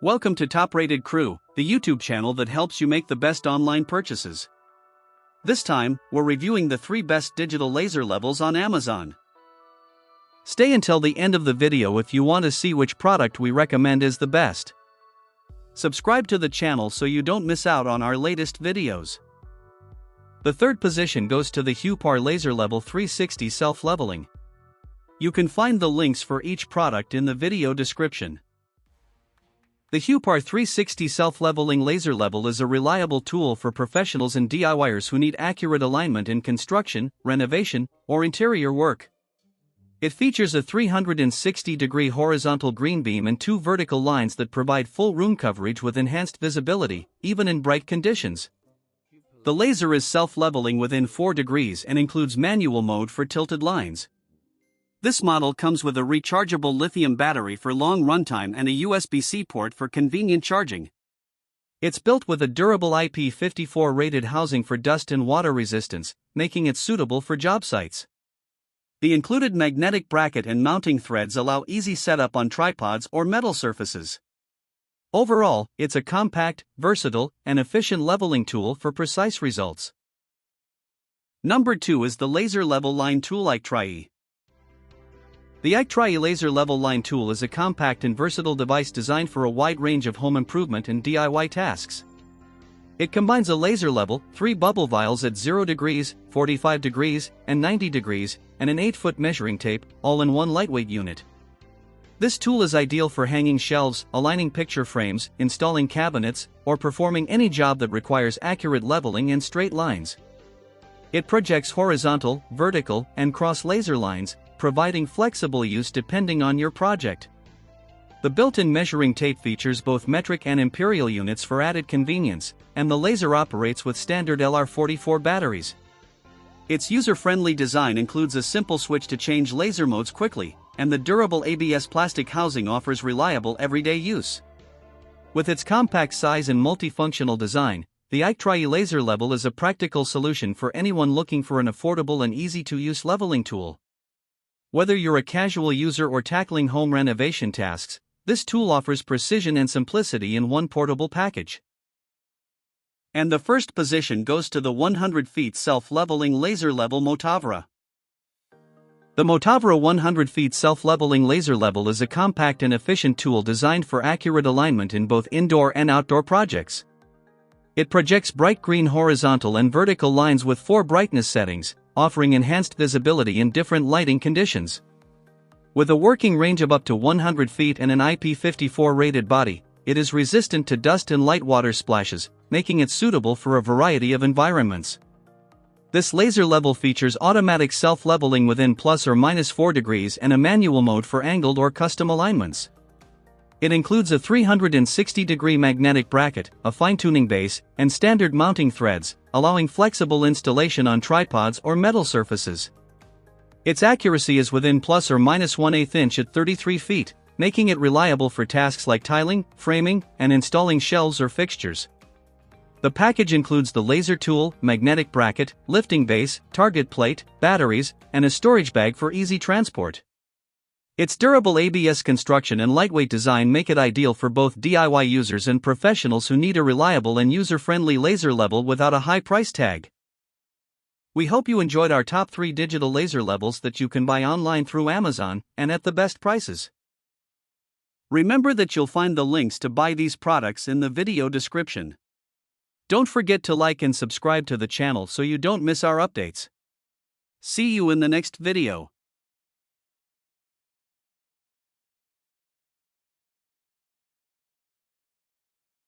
Welcome to Top Rated Crew, the YouTube channel that helps you make the best online purchases. This time, we're reviewing the 3 best digital laser levels on Amazon. Stay until the end of the video if you want to see which product we recommend is the best. Subscribe to the channel so you don't miss out on our latest videos. The third position goes to the Hupar Laser Level 360 Self-Leveling. You can find the links for each product in the video description. The Hupar 360 Self-Leveling Laser Level is a reliable tool for professionals and DIYers who need accurate alignment in construction, renovation, or interior work. It features a 360-degree horizontal green beam and 2 vertical lines that provide full room coverage with enhanced visibility, even in bright conditions. The laser is self-leveling within 4 degrees and includes manual mode for tilted lines. This model comes with a rechargeable lithium battery for long runtime and a USB-C port for convenient charging. It's built with a durable IP54 rated housing for dust and water resistance, making it suitable for job sites. The included magnetic bracket and mounting threads allow easy setup on tripods or metal surfaces. Overall, it's a compact, versatile, and efficient leveling tool for precise results. Number 2 is the Laser Level Line Tool iTri. The iTri Laser Level Line Tool is a compact and versatile device designed for a wide range of home improvement and DIY tasks. It combines a laser level, 3 bubble vials at 0 degrees, 45 degrees, and 90 degrees, and an 8-foot measuring tape, all in one lightweight unit. This tool is ideal for hanging shelves, aligning picture frames, installing cabinets, or performing any job that requires accurate leveling and straight lines. It projects horizontal, vertical, and cross laser lines, providing flexible use depending on your project. The built-in measuring tape features both metric and imperial units for added convenience, and the laser operates with standard LR44 batteries. Its user-friendly design includes a simple switch to change laser modes quickly, and the durable ABS plastic housing offers reliable everyday use. With its compact size and multifunctional design, the iTri Laser Level is a practical solution for anyone looking for an affordable and easy-to-use leveling tool. Whether you're a casual user or tackling home renovation tasks, this tool offers precision and simplicity in one portable package. And the first position goes to the 100 feet self-leveling laser level Motavara. The Motavara 100 feet self-leveling laser level is a compact and efficient tool designed for accurate alignment in both indoor and outdoor projects. It projects bright green horizontal and vertical lines with 4 brightness settings, offering enhanced visibility in different lighting conditions. With a working range of up to 100 feet and an IP54 rated body, it is resistant to dust and light water splashes, making it suitable for a variety of environments. This laser level features automatic self-leveling within plus or minus 4 degrees and a manual mode for angled or custom alignments. It includes a 360-degree magnetic bracket, a fine-tuning base, and standard mounting threads, allowing flexible installation on tripods or metal surfaces. Its accuracy is within plus or minus 1/8 inch at 33 feet, making it reliable for tasks like tiling, framing, and installing shelves or fixtures. The package includes the laser tool, magnetic bracket, lifting base, target plate, batteries, and a storage bag for easy transport. Its durable ABS construction and lightweight design make it ideal for both DIY users and professionals who need a reliable and user-friendly laser level without a high price tag. We hope you enjoyed our top 3 digital laser levels that you can buy online through Amazon, and at the best prices. Remember that you'll find the links to buy these products in the video description. Don't forget to like and subscribe to the channel so you don't miss our updates. See you in the next video.